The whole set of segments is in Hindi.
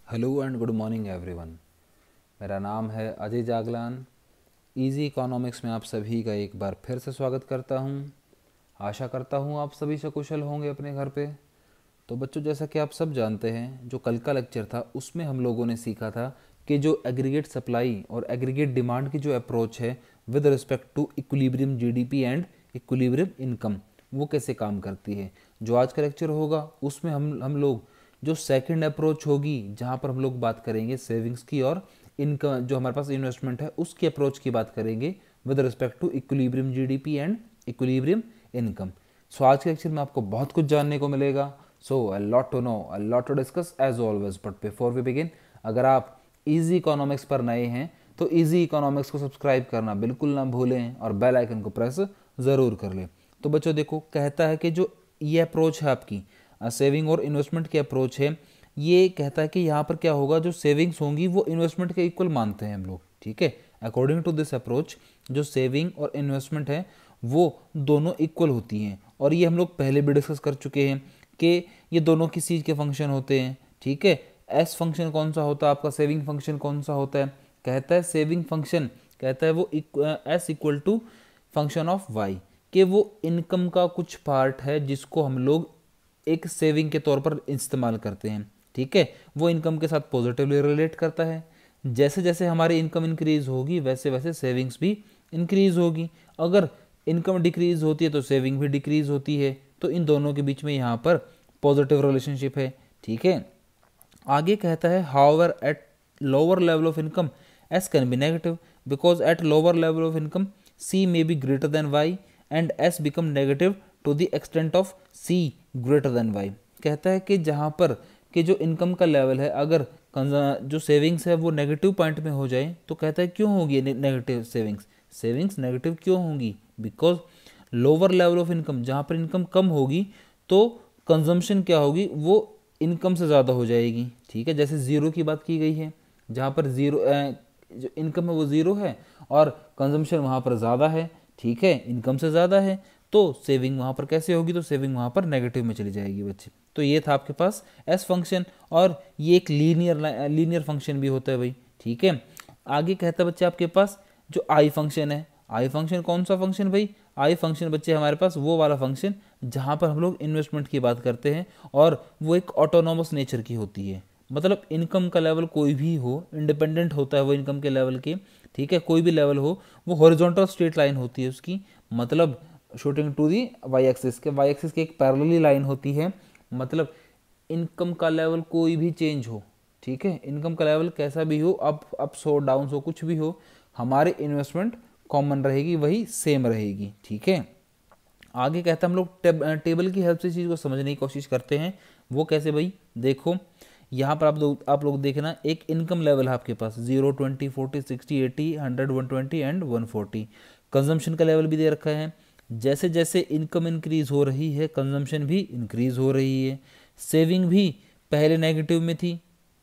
Hello and good morning everyone. मेरा नाम है अजय जागलान। इजी इकोनॉमिक्स में आप सभी का एक बार फिर से स्वागत करता हूं। आशा करता हूं आप सभी सकुशल होंगे अपने घर पे। तो बच्चों, जैसा कि आप सब जानते हैं, जो कल का लेक्चर था उसमें हम लोगों ने सीखा था कि जो एग्रीगेट सप्लाई और एग्रीगेट डिमांड की जो अप्रोच है with respect to equilibrium GDP and equilibrium income, वो कैसे काम करती है। जो आज का लेक्चर होगा उसमें हम लोग जो सेकंड अप्रोच होगी, जहाँ पर हम लोग बात करेंगे सेविंग्स की और इनकम, जो हमारे पास इन्वेस्टमेंट है उसकी अप्रोच की बात करेंगे with respect to equilibrium GDP and equilibrium income. So आज के लेक्चर में आपको बहुत कुछ जानने को मिलेगा। सो a lot to know, a lot to discuss as always, but before we begin, अगर आप इजी इकोनॉमिक्स पर नए हैं तो इजी इकोनॉमिक्स को सब्सक्राइब करना बिल्कुल ना भूलें और बेल आइकन को प्रेस ज़रूर कर लें। तो बच्चों देखो, कहता है कि जो ये अप्रोच है आपकी सेविंग और इन्वेस्टमेंट की अप्रोच है, ये कहता है कि यहाँ पर क्या होगा, जो सेविंग्स होंगी वो इन्वेस्टमेंट के इक्वल मानते हैं हम लोग। ठीक है, अकॉर्डिंग टू दिस अप्रोच जो सेविंग और इन्वेस्टमेंट है वो दोनों इक्वल होती हैं। और ये हम लोग पहले भी डिस्कस कर चुके हैं कि ये दोनों किस चीज़ के फंक्शन होते हैं। ठीक है, एस फंक्शन कौन सा होता है आपका, सेविंग फंक्शन कौन सा होता है। कहता है सेविंग फंक्शन, कहता है वो S equal to function of Y, कि वो इनकम का कुछ पार्ट है जिसको हम लोग एक सेविंग के तौर पर इस्तेमाल करते हैं। ठीक है, वो इनकम के साथ पॉजिटिवली रिलेट करता है। जैसे जैसे हमारी इनकम इंक्रीज होगी वैसे वैसे सेविंग्स भी इंक्रीज होगी। अगर इनकम डिक्रीज होती है तो सेविंग भी डिक्रीज होती है। तो इन दोनों के बीच में यहाँ पर पॉजिटिव रिलेशनशिप है। ठीक है, आगे कहता है however at lower level of income S can be negative because at lower level of income C may be greater than Y and S become negative to the extent of C greater than Y. कहता है कि जहाँ पर कि जो इनकम का लेवल है, अगर जो सेविंग्स है वो नेगेटिव पॉइंट में हो जाए तो कहता है क्यों होगी नेगेटिव सेविंग्स, सेविंग्स नेगेटिव क्यों होंगी, because lower level of income, जहाँ पर इनकम कम होगी तो कंजम्पशन क्या होगी, वो इनकम से ज़्यादा हो जाएगी। ठीक है, जैसे ज़ीरो की बात की गई है, जहाँ पर ज़ीरो जो इनकम है वो ज़ीरो है और कंजम्पशन वहाँ पर ज़्यादा है। ठीक है, इनकम से ज़्यादा है तो सेविंग वहाँ पर कैसे होगी, तो सेविंग वहाँ पर नेगेटिव में चली जाएगी बच्चे। तो ये था आपके पास एस फंक्शन, और ये एक लीनियर फंक्शन भी होता है भाई। ठीक है, आगे कहता है बच्चे आपके पास जो आई फंक्शन है। आई फंक्शन कौन सा फंक्शन भाई, आई फंक्शन बच्चे हमारे पास वो वाला फंक्शन जहाँ पर हम लोग इन्वेस्टमेंट की बात करते हैं और वो एक ऑटोनोमस नेचर की होती है। मतलब इनकम का लेवल कोई भी हो, इंडिपेंडेंट होता है वो इनकम के लेवल के। ठीक है, कोई भी लेवल हो, वो हॉरिजॉन्टल स्ट्रेट लाइन होती है उसकी, मतलब shooting to the Y axis के, वाई एक्सिस की एक पैरेलली लाइन होती है। मतलब इनकम का लेवल कोई भी चेंज हो, ठीक है, इनकम का लेवल कैसा भी हो, अप्स हो डाउन हो कुछ भी हो, हमारे इन्वेस्टमेंट कॉमन रहेगी, वही सेम रहेगी। ठीक है, आगे कहता है हम लोग टेबल की हेल्प से चीज़ को समझने की कोशिश करते हैं। वो कैसे भाई, देखो यहाँ पर आप लोग देखना, एक इनकम लेवल है आपके पास 0, 20, 40, 60, 80, 100, 120 एंड 140। कंजम्पशन का लेवल भी दे रखा है। जैसे जैसे इनकम इंक्रीज हो रही है कंजम्पशन भी इंक्रीज हो रही है। सेविंग भी पहले नेगेटिव में थी,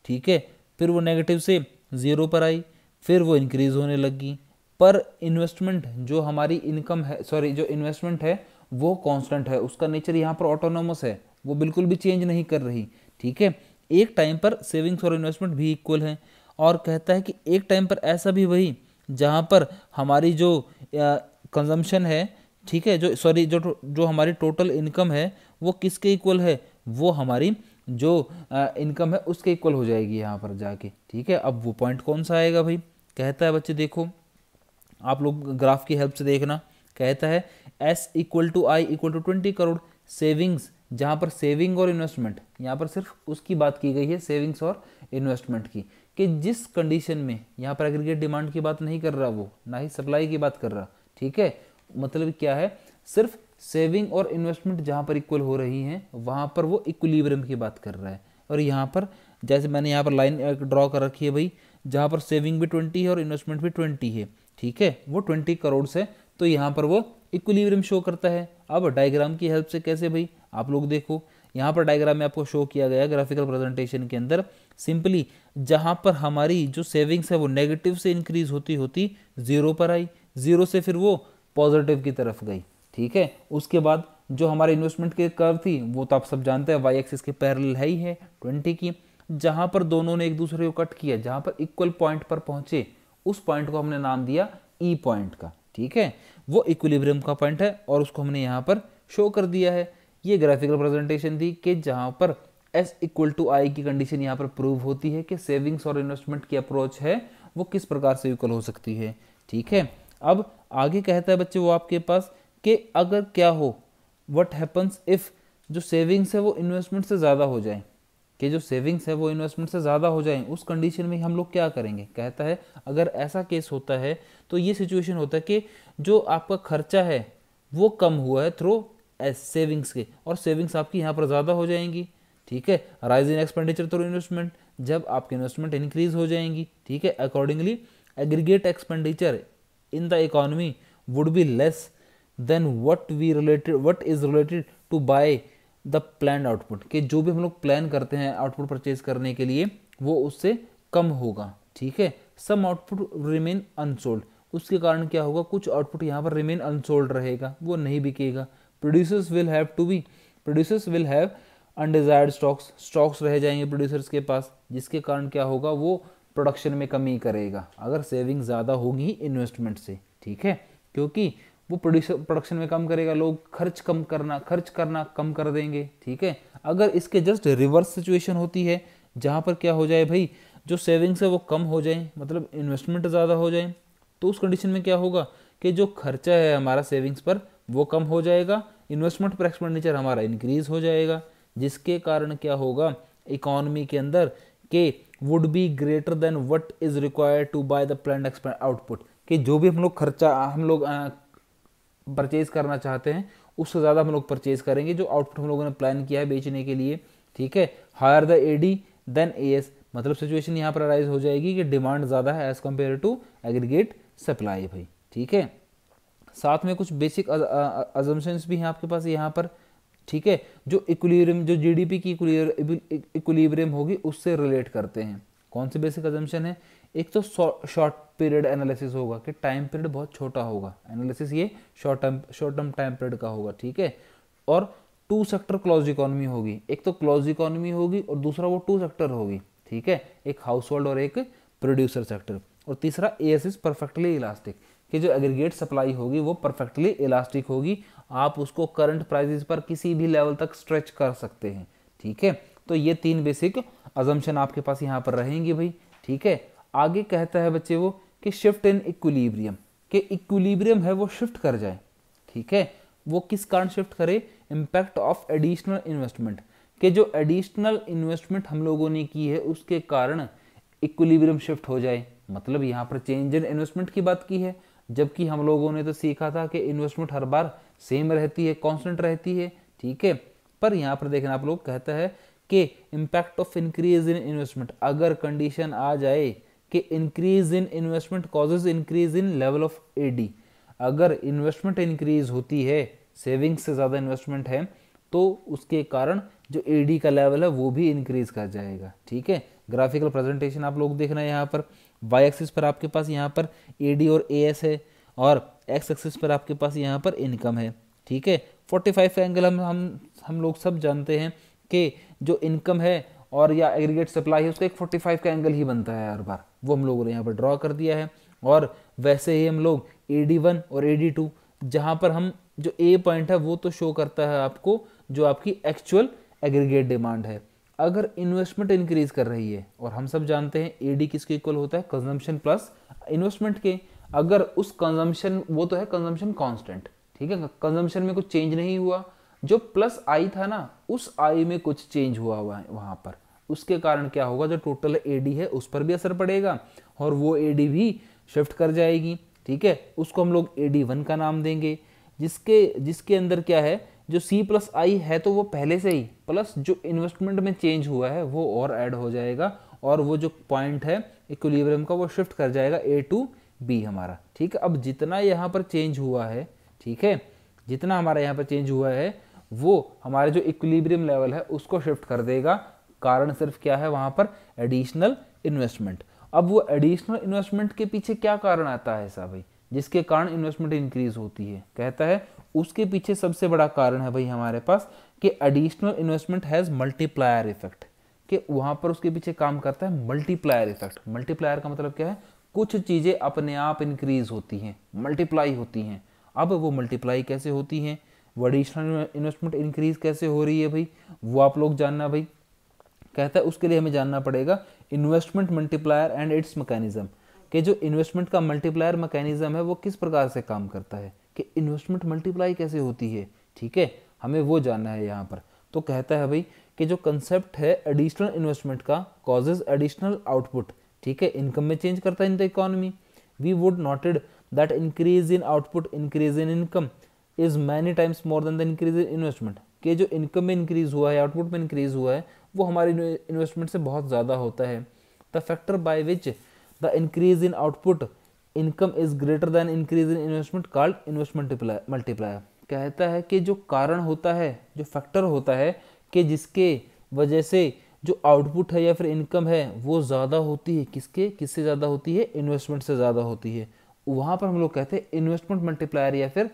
ठीक है, फिर वो नेगेटिव से ज़ीरो पर आई, फिर वो इंक्रीज होने लगी। पर इन्वेस्टमेंट जो हमारी इनकम है, सॉरी जो इन्वेस्टमेंट है वो कांस्टेंट है, उसका नेचर यहाँ पर ऑटोनोमस है, वो बिल्कुल भी चेंज नहीं कर रही। ठीक है, एक टाइम पर सेविंग्स और इन्वेस्टमेंट भी इक्वल हैं। और कहता है कि एक टाइम पर ऐसा भी वही जहाँ पर हमारी जो कंजम्पशन है, ठीक है, जो सॉरी जो जो हमारी टोटल इनकम है वो किसके इक्वल है, वो हमारी जो इनकम है उसके इक्वल हो जाएगी यहाँ पर जाके। ठीक है, अब वो पॉइंट कौन सा आएगा भाई, कहता है बच्चे देखो, आप लोग ग्राफ की हेल्प से देखना। कहता है S equal to I equal to 20 crore savings, जहाँ पर सेविंग और इन्वेस्टमेंट, यहाँ पर सिर्फ उसकी बात की गई है सेविंग्स और इन्वेस्टमेंट की, कि जिस कंडीशन में, यहाँ पर एग्रीगेट डिमांड की बात नहीं कर रहा वो, ना ही सप्लाई की बात कर रहा। ठीक है, मतलब क्या है, सिर्फ सेविंग और इन्वेस्टमेंट जहाँ पर इक्वल हो रही हैं वहाँ पर वो इक्विलिब्रियम की बात कर रहा है। और यहाँ पर जैसे मैंने यहाँ पर लाइन ड्रॉ कर रखी है भाई, जहाँ पर सेविंग भी 20 है और इन्वेस्टमेंट भी 20 है, ठीक है, वो 20 करोड़ से, तो यहाँ पर वो इक्विलिब्रियम शो करता है। अब डायग्राम की हेल्प से कैसे भाई, आप लोग देखो, यहाँ पर डायग्राम में आपको शो किया गया ग्राफिकल प्रेजेंटेशन के अंदर, सिंपली जहाँ पर हमारी जो सेविंग्स है वो नेगेटिव से इंक्रीज होती होती ज़ीरो पर आई, ज़ीरो से फिर वो पॉजिटिव की तरफ गई। ठीक है, उसके बाद जो हमारे इन्वेस्टमेंट की कर्व थी वो तो आप सब जानते हैं वाई एक्सिस के पैरेलल है ही है 20 की। जहां पर दोनों ने एक दूसरे को कट किया, जहां पर इक्वल पॉइंट पर पहुंचे, उस पॉइंट को हमने नाम दिया ई पॉइंट का, ठीक है। वो इक्विलिब्रियम का पॉइंट है और उसको हमने यहाँ पर शो कर दिया है। ये ग्राफिकल प्रेजेंटेशन थी कि जहां पर एस इक्वल टू आई की कंडीशन यहाँ पर प्रूव होती है कि सेविंग्स और इन्वेस्टमेंट की अप्रोच है वो किस प्रकार से इक्वल हो सकती है, ठीक है। अब आगे कहता है बच्चे वो आपके पास कि अगर क्या हो, व्हाट हैपन्स इफ जो सेविंग्स है वो इन्वेस्टमेंट से ज़्यादा हो जाए, कि जो सेविंग्स है वो इन्वेस्टमेंट से ज़्यादा हो जाए, उस कंडीशन में हम लोग क्या करेंगे। कहता है अगर ऐसा केस होता है तो ये सिचुएशन होता है कि जो आपका खर्चा है वो कम हुआ है थ्रू सेविंग्स के, और सेविंग्स आपकी यहाँ पर ज़्यादा हो जाएंगी, ठीक है। Rise in expenditure through investment, जब आपकी इन्वेस्टमेंट इंक्रीज हो जाएंगी, ठीक है। Accordingly aggregate expenditure in the economy would be less than what is related to buy the plan output, कि जो भी हम लोग प्लान करते हैं आउटपुट परचेज करने के लिए वो उससे कम होगा, ठीक है। सम आउटपुट रिमेन अनसोल्ड, उसके कारण क्या होगा, कुछ आउटपुट यहाँ पर रिमेन अनसोल्ड रहेगा, वो नहीं बिकेगा। Producers will have undesired stocks रह जाएंगे प्रोड्यूसर्स के पास, जिसके कारण क्या होगा, वो प्रोडक्शन में कमी करेगा अगर सेविंग ज़्यादा होगी इन्वेस्टमेंट से, ठीक है। क्योंकि वो प्रोडक्शन में कम करेगा, लोग खर्च करना कम कर देंगे, ठीक है। अगर इसके जस्ट रिवर्स सिचुएशन होती है जहाँ पर क्या हो जाए भाई, जो सेविंग्स है वो कम हो जाए, मतलब इन्वेस्टमेंट ज़्यादा हो जाए, तो उस कंडीशन में क्या होगा कि जो खर्चा है हमारा सेविंग्स पर वो कम हो जाएगा, इन्वेस्टमेंट पर एक्सपेंडिचर हमारा इंक्रीज हो जाएगा, जिसके कारण क्या होगा इकोनॉमी के अंदर के would be greater than what is required to buy the planned output, कि जो भी हम लोग परचेज करना चाहते हैं उससे ज़्यादा हम लोग परचेज करेंगे जो आउटपुट हम लोगों ने प्लान किया है बेचने के लिए, ठीक है। Higher the AD than AS, मतलब सिचुएशन यहाँ पर अराइज हो जाएगी कि डिमांड ज़्यादा है as compare to aggregate supply भाई, ठीक है। साथ में कुछ बेसिक अजम्पशंस भी हैं आपके पास यहाँ पर, ठीक है, जो इक्विलिब्रियम, जो जीडीपी की इक्विलिब्रियम होगी उससे रिलेट करते हैं। कौन से बेसिक अजम्पशन है, एक तो शॉर्ट पीरियड एनालिसिस होगा कि टाइम पीरियड बहुत छोटा होगा, एनालिसिस ये शॉर्ट टर्म टाइम पीरियड का होगा, ठीक है। और टू सेक्टर क्लोज इकोनॉमी होगी, एक तो क्लोज इकोनॉमी होगी और दूसरा वो टू सेक्टर होगी, ठीक है, एक हाउस होल्ड और एक प्रोड्यूसर सेक्टर। और तीसरा एएस इज परफेक्टली इलास्टिक, कि जो एग्रीगेट सप्लाई होगी वो परफेक्टली इलास्टिक होगी, आप उसको करंट प्राइसेस पर किसी भी लेवल तक स्ट्रेच कर सकते हैं, ठीक है। तो ये तीन बेसिक अजम्पशन आपके पास यहाँ पर रहेंगे भाई, ठीक है। आगे कहता है बच्चे वो कि शिफ्ट इन इक्विलिब्रियम, कि इक्विलिब्रियम है वो शिफ्ट कर जाए, ठीक है। वो किस कारण शिफ्ट करे, इम्पैक्ट ऑफ एडिशनल इन्वेस्टमेंट, कि जो एडिशनल इन्वेस्टमेंट हम लोगों ने की है उसके कारण इक्विलिब्रियम शिफ्ट हो जाए, मतलब यहाँ पर चेंज इन इन्वेस्टमेंट की बात की है, जबकि हम लोगों ने तो सीखा था कि इन्वेस्टमेंट हर बार सेम रहती है, कांस्टेंट रहती है, ठीक है। पर यहाँ पर देखना आप लोग कहता है कि impact of increase in investment, अगर कंडीशन आ जाए कि increase in investment causes increase in level of AD, अगर इन्वेस्टमेंट इंक्रीज होती है, सेविंग्स से ज़्यादा इन्वेस्टमेंट है, तो उसके कारण जो एडी का लेवल है वो भी इंक्रीज कर जाएगा, ठीक है। ग्राफिकल प्रेजेंटेशन आप लोग देखना है यहाँ पर, वाई एक्सिस पर आपके पास यहाँ पर एडी और एएस है और एक्स एक्सिस पर आपके पास यहाँ पर इनकम है, ठीक है। 45 का एंगल हम लोग सब जानते हैं कि जो इनकम है और या एग्रीगेट सप्लाई है उसका एक 45 का एंगल ही बनता है हर बार, वो हम लोगों ने यहाँ पर ड्रॉ कर दिया है। और वैसे ही हम लोग AD1 और AD2, जहाँ पर हम जो ए पॉइंट है वो तो शो करता है आपको जो आपकी एक्चुअल एग्रीगेट डिमांड है। अगर इन्वेस्टमेंट इंक्रीज कर रही है, और हम सब जानते हैं एडी किसके इक्वल होता है, कंजम्पशन प्लस इन्वेस्टमेंट के, अगर उस कंजम्पशन, वो तो है कंजम्पशन कांस्टेंट, ठीक है, कंजम्पशन में कुछ चेंज नहीं हुआ, जो प्लस आई था ना उस आई में कुछ चेंज हुआ है वहां पर, उसके कारण क्या होगा, जो टोटल एडी है उस पर भी असर पड़ेगा और वो एडी भी शिफ्ट कर जाएगी, ठीक है। उसको हम लोग AD1 का नाम देंगे, जिसके अंदर क्या है, जो C प्लस आई है तो वो पहले से ही, प्लस जो इन्वेस्टमेंट में चेंज हुआ है वो और ऐड हो जाएगा, और वो जो पॉइंट है इक्विलिब्रियम का वो शिफ्ट कर जाएगा A to B हमारा, ठीक है। अब जितना यहाँ पर चेंज हुआ है, ठीक है, जितना हमारा यहाँ पर चेंज हुआ है वो हमारे जो इक्विलिब्रियम लेवल है उसको शिफ्ट कर देगा, कारण सिर्फ क्या है वहाँ पर एडिशनल इन्वेस्टमेंट। अब वो एडिशनल इन्वेस्टमेंट के पीछे क्या कारण आता है ऐसा भाई, जिसके कारण इन्वेस्टमेंट इंक्रीज होती है, कहता है उसके पीछे सबसे बड़ा कारण है भाई हमारे पास कि additional investment has multiplier effect, कि वहाँ पर उसके पीछे काम करता है मल्टीप्लायर इफेक्ट। मल्टीप्लायर का मतलब क्या है, कुछ चीज़ें अपने आप इंक्रीज होती हैं, मल्टीप्लाई होती हैं। अब वो मल्टीप्लाई कैसे होती हैं, वो एडिशनल इन्वेस्टमेंट इंक्रीज कैसे हो रही है भाई, वो आप लोग जानना भाई। कहता है उसके लिए हमें जानना पड़ेगा investment multiplier and it's mechanism, कि जो इन्वेस्टमेंट का मल्टीप्लायर मैकेनिज्म है वो किस प्रकार से काम करता है, कि इन्वेस्टमेंट मल्टीप्लाई कैसे होती है। ठीक है, हमें वो जानना है यहाँ पर। तो कहता है भाई कि जो कंसेप्ट है एडिशनल इन्वेस्टमेंट का कॉजेज एडिशनल आउटपुट। ठीक है, इनकम में चेंज करता है in the economy. We would noted that increase in output increase in income is many times more than the increase in investment, कि जो इनकम में इंक्रीज हुआ है, आउटपुट में इंक्रीज हुआ है, वो हमारी इन्वेस्टमेंट से बहुत ज़्यादा होता है। The factor by which the increase in output income is greater than increase in investment called investment multiplier. कहता है कि जो कारण होता है, जो फैक्टर होता है कि जिसके वजह से जो आउटपुट है या फिर इनकम है वो ज़्यादा होती है, किससे ज़्यादा होती है, इन्वेस्टमेंट से ज़्यादा होती है, वहाँ पर हम लोग कहते हैं इन्वेस्टमेंट मल्टीप्लायर या फिर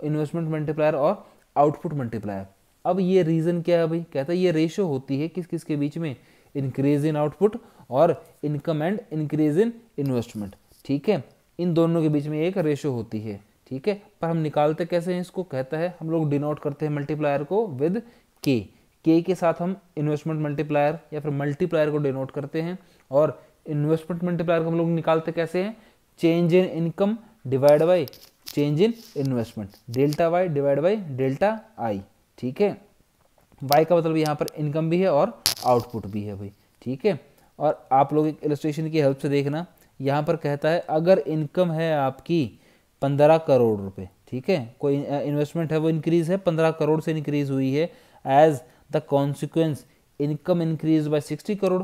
इन्वेस्टमेंट मल्टीप्लायर और आउटपुट मल्टीप्लायर। अब ये रीज़न क्या है भाई, कहता है ये रेशो होती है किस किस के बीच में, इंक्रीज इन आउटपुट और income and increase in investment. ठीक है, इन दोनों के बीच में एक रेशो होती है। ठीक है, पर हम निकालते कैसे हैं इसको, कहता है हम लोग डिनोट करते हैं मल्टीप्लायर को विद के के साथ हम इन्वेस्टमेंट मल्टीप्लायर या फिर मल्टीप्लायर को डिनोट करते हैं। और इन्वेस्टमेंट मल्टीप्लायर को हम लोग निकालते कैसे हैं, change in income divide by change in investment, delta Y divide by delta I. ठीक है, वाई का मतलब यहाँ पर इनकम भी है और आउटपुट भी है भाई। ठीक है, और आप लोग एक इलस्ट्रेशन की हेल्प से देखना, यहाँ पर कहता है अगर इनकम है आपकी 15 करोड़ रुपए, ठीक है, कोई इन्वेस्टमेंट है वो इंक्रीज है 15 करोड़ से इंक्रीज हुई है, as the consequence income increase by 60 crore.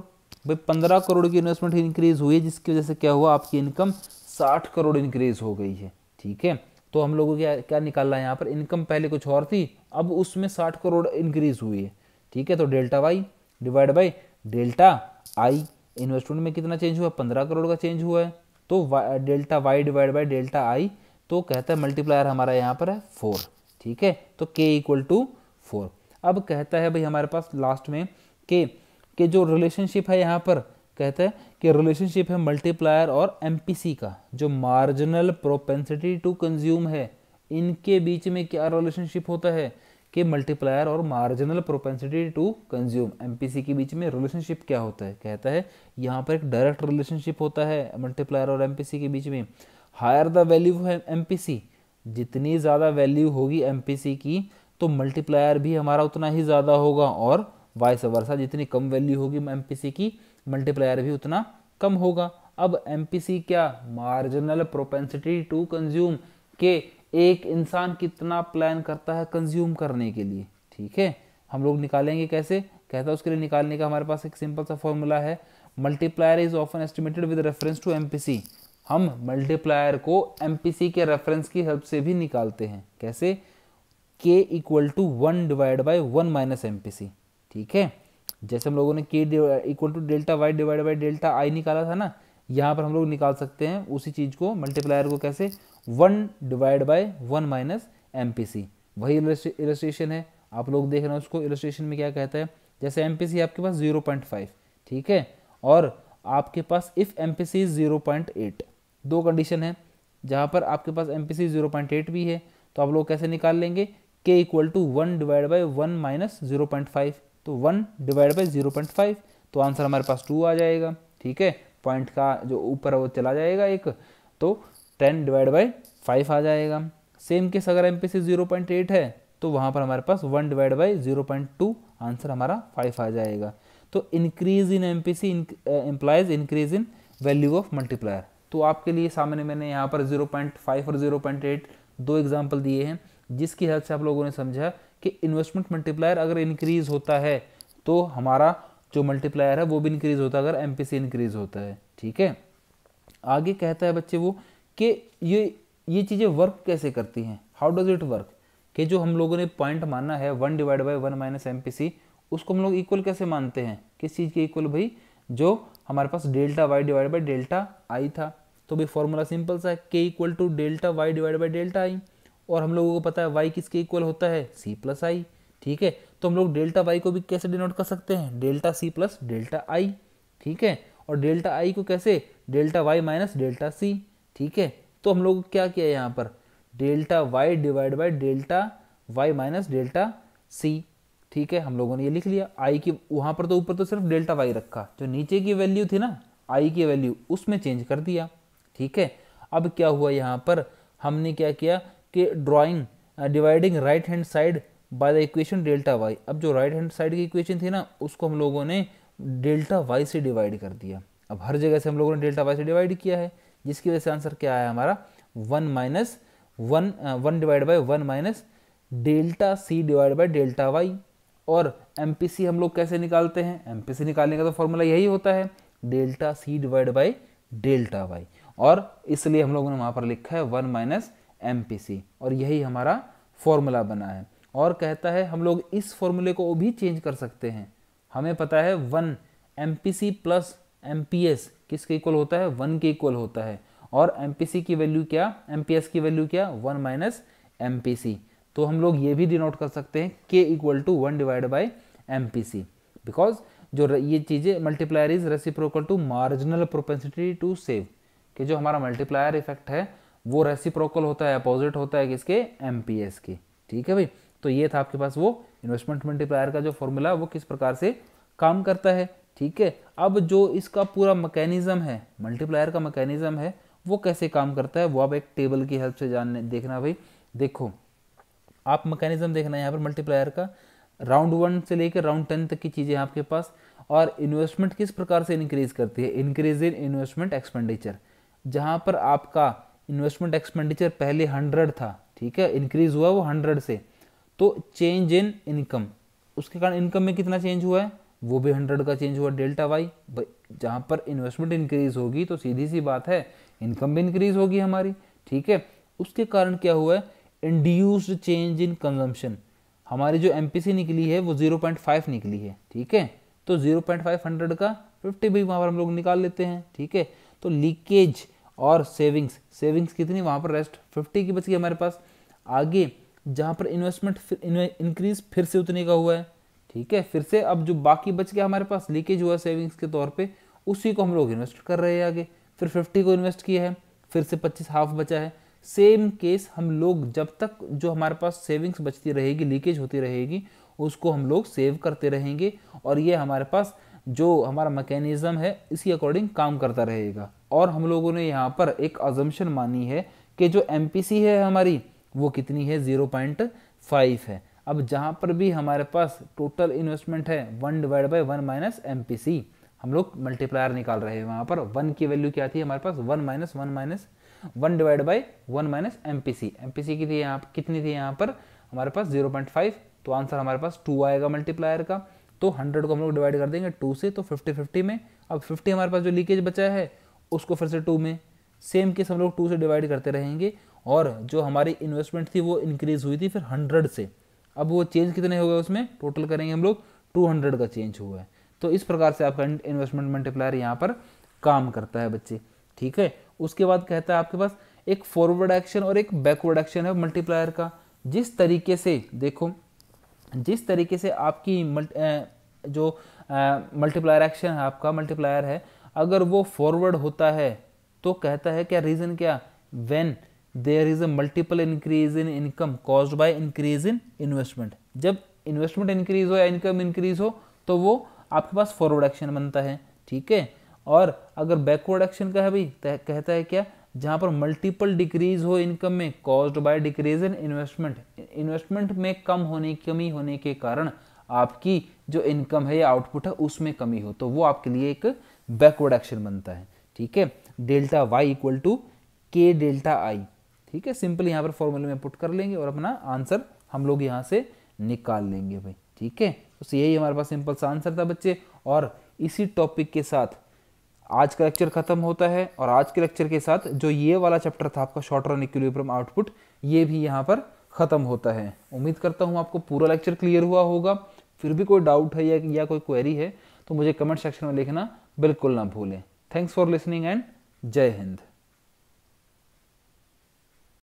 भाई 15 करोड़ की इन्वेस्टमेंट इंक्रीज हुई है जिसकी वजह से क्या हुआ, आपकी इनकम 60 करोड़ इंक्रीज हो गई है। ठीक है, तो हम लोगों को क्या क्या निकालना है यहाँ पर, इनकम पहले कुछ और थी, अब उसमें 60 करोड़ इंक्रीज हुई है। ठीक है, तो delta Y divide by delta I, investment में कितना चेंज हुआ, 15 करोड़ का चेंज हुआ है, तो delta Y divide by delta I, तो कहता है मल्टीप्लायर हमारा यहाँ पर है 4। ठीक है, तो के इक्वल टू 4। अब कहता है भाई हमारे पास लास्ट में के जो रिलेशनशिप है यहाँ पर, कहता है कि रिलेशनशिप है मल्टीप्लायर और एमपीसी का, जो मार्जिनल प्रोपेंसिटी टू कंज्यूम है, इनके बीच में क्या रिलेशनशिप होता है, कि मल्टीप्लायर और marginal propensity to consume MPC के बीच में रिलेशनशिप क्या होता है। कहता है यहाँ पर एक डायरेक्ट रिलेशनशिप होता है मल्टीप्लायर और एमपीसी के बीच में। हायर द वैल्यू है एमपीसी, जितनी ज़्यादा वैल्यू होगी एमपीसी की तो मल्टीप्लायर भी हमारा उतना ही ज़्यादा होगा, और वाइस वर्सा जितनी कम वैल्यू होगी एमपीसी की मल्टीप्लायर भी उतना कम होगा। अब एमपीसी क्या, मार्जिनल प्रोपेंसिटी टू कंज्यूम, के एक इंसान कितना प्लान करता है कंज्यूम करने के लिए। ठीक है, हम लोग निकालेंगे कैसे, कहता है उसके लिए निकालने का हमारे पास एक सिंपल सा फॉर्मूला है, multiplier is often estimated with reference to MPC. हम मल्टीप्लायर को एमपीसी के रेफरेंस की हेल्प से भी निकालते हैं, कैसे, K equal to 1 divide by 1 minus MPC. ठीक है, जैसे हम लोगों ने K equal to delta Y divide by delta I निकाला था ना, यहाँ पर हम लोग निकाल सकते हैं उसी चीज़ को, मल्टीप्लायर को कैसे, 1 डिवाइड बाई 1 माइनस एमपीसी। वही इलस्ट्रेशन है, आप लोग देख रहे हैं उसको, इलस्ट्रेशन में क्या कहता है, जैसे एमपीसी आपके पास 0.5, ठीक है, और आपके पास इफ़ एमपीसी इज 0.8, दो कंडीशन है, जहाँ पर आपके पास एमपीसी 0.8 भी है, तो आप लोग कैसे निकाल लेंगे, K equal to 1 divide by 1 minus 0.5, तो 1 डिवाइड बाई 0.5, तो आंसर हमारे पास 2 आ जाएगा। ठीक है, पॉइंट का जो ऊपर है वो चला जाएगा एक, तो 10 डिवाइड बाई 5 आ जाएगा। सेम केस अगर एमपीसी 0.8 है तो वहाँ पर हमारे पास 1 डिवाइड बाई 0.2, आंसर हमारा 5 आ जाएगा। तो increase in MPC implies increase in value of multiplier. तो आपके लिए सामने मैंने यहाँ पर 0.5 और 0.8 दो एग्जाम्पल दिए हैं, जिसकी हेल्प से आप लोगों ने समझा कि इन्वेस्टमेंट मल्टीप्लायर अगर इंक्रीज होता है तो हमारा जो मल्टीप्लायर है वो भी इंक्रीज होता है अगर एमपीसी इंक्रीज होता है। ठीक है, आगे कहता है बच्चे वो कि ये चीज़ें वर्क कैसे करती हैं, हाउ डज इट वर्क, कि जो हम लोगों ने पॉइंट माना है 1 डिवाइड बाई 1 माइनस एमपीसी, उसको हम लोग इक्वल कैसे मानते हैं, किस चीज़ के इक्वल भाई, जो हमारे पास delta Y divide by delta I था। तो भाई फॉर्मूला सिंपल सा है, K equal to delta Y divide by delta I, और हम लोगों को पता है वाई किसके इक्वल होता है, सी प्लस आई। ठीक है, तो हम लोग डेल्टा वाई को भी कैसे डिनोट कर सकते हैं, delta C plus delta I, ठीक है। और डेल्टा आई को कैसे, delta Y minus delta C, ठीक है। तो हम लोग क्या किया यहाँ पर, delta Y divide by delta Y minus delta C, ठीक है। हम लोगों ने ये लिख लिया, आई की वहाँ पर तो ऊपर तो सिर्फ डेल्टा वाई रखा, जो नीचे की वैल्यू थी ना आई की वैल्यू उसमें चेंज कर दिया, ठीक है। अब क्या हुआ यहाँ पर, हमने क्या किया कि drawing dividing right hand side by the equation delta Y. अब जो राइट हैंड साइड की इक्वेशन थी ना उसको हम लोगों ने डेल्टा वाई से डिवाइड कर दिया। अब हर जगह से हम लोगों ने डेल्टा वाई से डिवाइड किया है, जिसकी वजह से आंसर क्या आया हमारा, one divide by one minus delta C divide by delta Y. और एमपीसी हम लोग कैसे निकालते हैं, एमपीसी निकालने का तो फॉर्मूला यही होता है, delta C divide by delta Y, और इसलिए हम लोगों ने वहाँ पर लिखा है वन माइनस एमपीसी, और यही हमारा फॉर्मूला बना है। और कहता है हम लोग इस फॉर्मूले को भी चेंज कर सकते हैं, हमें पता है वन एमपीसी प्लस एमपीएस किसके इक्वल होता है, वन के इक्वल होता है, और एमपीसी की वैल्यू क्या, एमपीएस की वैल्यू क्या, वन माइनस एमपीसी। तो हम लोग ये भी डिनोट कर सकते हैं k equal to one divide by MPC, because जो ये चीज़ें multiplier is reciprocal to marginal propensity to save, कि जो हमारा मल्टीप्लायर इफेक्ट है वो रेसिप्रोकल होता है, अपोजिट होता है किसके, एमपीएस के, ठीक है भाई। तो ये था आपके पास वो इन्वेस्टमेंट मल्टीप्लायर का जो फॉर्मूला वो किस प्रकार से काम करता है, ठीक है। अब जो इसका पूरा मैकेनिज्म है, मल्टीप्लायर का मैकेनिज्म है, वो कैसे काम करता है वो आप एक टेबल की हेल्प से जानने देखना भाई। देखो आप मैकेनिज्म देखना है यहाँ पर मल्टीप्लायर का, राउंड 1 से लेकर राउंड 10 तक की चीज़ें आपके पास। और इन्वेस्टमेंट किस प्रकार से इंक्रीज करती है, इंक्रीज इन इन्वेस्टमेंट एक्सपेंडिचर, जहाँ पर आपका इन्वेस्टमेंट एक्सपेंडिचर पहले 100 था, ठीक है, इंक्रीज हुआ वो 100 से, तो चेंज इन इनकम, उसके कारण इनकम में कितना चेंज हुआ है, वो भी 100 का चेंज हुआ, डेल्टा वाई। जहाँ पर इन्वेस्टमेंट इंक्रीज होगी तो सीधी सी बात है इनकम भी इंक्रीज होगी हमारी, ठीक है। उसके कारण क्या हुआ है, इंड्यूस्ड चेंज इन कंजम्पशन, हमारी जो एमपीसी निकली है वो 0.5 निकली है, ठीक है। तो 0.5 100 का 50 भी वहाँ पर हम लोग निकाल लेते हैं, ठीक है। तो लीकेज और सेविंग्स कितनी, वहाँ पर रेस्ट 50 की बच गई हमारे पास। आगे जहाँ पर इन्वेस्टमेंट इंक्रीज फिर से उतने का हुआ है, ठीक है। फिर से अब जो बाकी बच गया हमारे पास, लीकेज हुआ सेविंग्स के तौर पे, उसी को हम लोग इन्वेस्ट कर रहे हैं आगे, फिर 50 को इन्वेस्ट किया है, फिर से 25 हाफ बचा है। सेम केस हम लोग जब तक जो हमारे पास सेविंग्स बचती रहेगी, लीकेज होती रहेगी, उसको हम लोग सेव करते रहेंगे, और ये हमारे पास जो हमारा मैकेनिज्म है इसी अकॉर्डिंग काम करता रहेगा। और हम लोगों ने यहाँ पर एक अजम्पशन मानी है कि जो एमपीसी है हमारी वो कितनी है, 0.5 है। अब जहाँ पर भी हमारे पास टोटल इन्वेस्टमेंट है 1 डिवाइड बाई 1 माइनस एमपीसी, हम लोग मल्टीप्लायर निकाल रहे हैं, वहाँ पर 1 की वैल्यू क्या थी हमारे पास, 1 divide by 1 minus MPC, MPC की थी यहाँ कितनी थी यहाँ पर हमारे पास 0.5, तो आंसर हमारे पास 2 आएगा मल्टीप्लायर का। तो 100 को हम लोग डिवाइड कर देंगे 2 से, तो 50-50 में। अब 50 हमारे पास जो लीकेज बचा है उसको फिर से 2 में, सेम केस हम लोग 2 से डिवाइड करते रहेंगे। और जो हमारी इन्वेस्टमेंट थी वो इंक्रीज हुई थी फिर 100 से, अब वो चेंज कितने हो गए उसमें, टोटल करेंगे हम लोग 200 का चेंज हुआ है। तो इस प्रकार से आपका इन्वेस्टमेंट मल्टीप्लायर यहाँ पर काम करता है बच्चे, ठीक है। उसके बाद कहता है आपके पास एक फॉरवर्ड एक्शन और एक बैकवर्ड एक्शन है मल्टीप्लायर का। जिस तरीके से देखो, जिस तरीके से आपकी जो मल्टीप्लायर एक्शन है, आपका मल्टीप्लायर है, अगर वो फॉरवर्ड होता है तो कहता है क्या, रीजन क्या, when there is a multiple increase in income caused by increase in investment, जब इन्वेस्टमेंट इंक्रीज हो या इनकम इंक्रीज हो तो वो आपके पास फॉरवर्ड एक्शन बनता है, ठीक है। और अगर बैकवर्ड एक्शन का है भाई, कहता है क्या, जहां पर मल्टीपल डिक्रीज हो इनकम में caused by decrease in investment, investment में कमी होने के कारण आपकी जो इनकम है या आउटपुट है उसमें कमी हो, तो वो आपके लिए एक बैकवर्ड एक्शन बनता है, ठीक है। डेल्टा वाई इक्वल टू के डेल्टा आई, ठीक है। सिंपल यहाँ पर फॉर्मूले में पुट कर लेंगे और अपना आंसर हम लोग यहाँ से निकाल लेंगे भाई, ठीक है। तो यही हमारे पास सिंपल सा आंसर था बच्चे। और इसी टॉपिक के साथ आज का लेक्चर खत्म होता है, और आज के लेक्चर के साथ जो ये वाला चैप्टर था आपका शॉर्ट रन इक्विलिब्रियम आउटपुट, ये भी यहाँ पर खत्म होता है। उम्मीद करता हूँ आपको पूरा लेक्चर क्लियर हुआ होगा। फिर भी कोई डाउट है या कोई क्वेरी है तो मुझे कमेंट सेक्शन में लिखना बिल्कुल ना भूलें। थैंक्स फॉर लिसनिंग एंड जय हिंद।